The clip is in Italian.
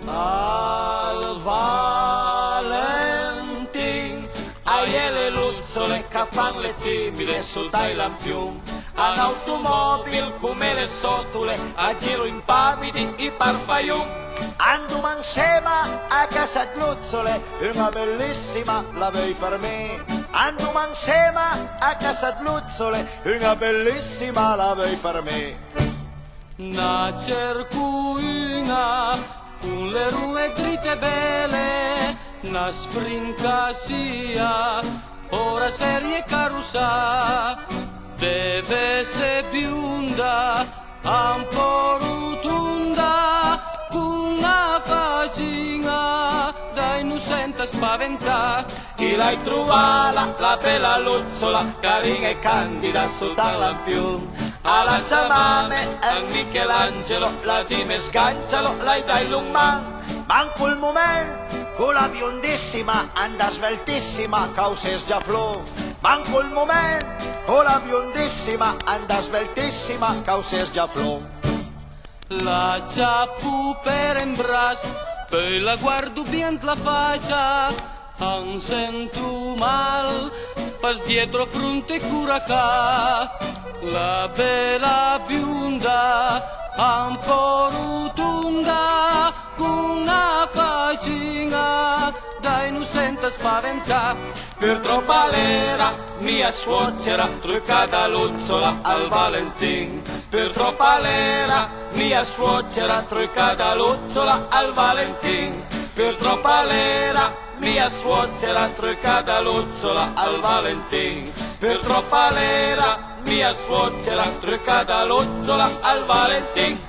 Al Valentin, ai le luzzole che fanno le timide su dai lampioni, un'automobile come le sotole, a giro in pavidi i parfaium. Andiamo insieme a casa di luzzole, una bellissima la vei per me. Andiamo insieme a casa di luzzole, una bellissima la vei per me. Na cercuina con le rue dritte belle, na sprincasia, ora serie carusa, deve se bionda, un po' rotunda, con una facina da innocente spaventà. Chi l'hai trovata, la bella luzzola, carina e candida sotto al lampione. Alla Giamame, a Michelangelo, la dime sgancialo, l'hai dai l'umman. Manco il momento, con la biondissima, anda sveltissima, causes già flu. Manco il momento, con la biondissima, anda sveltissima, causes già flu. La ciappu per in braccio, poi la guardo bien la faccia, non sento mal, fas dietro fronte curacà. La bella bionda, un po' rotonda, con una facina da innocente spaventà. Per troppa l'era, mia suocera, truccata luzzola al Valentin. Per troppa l'era, mia suocera, truccata luzzola al Valentin. Per troppa l'era, mia suocera, truccata luzzola al Valentin. Per troppa l'era, mia suocera, truccata luzzola al Valentin.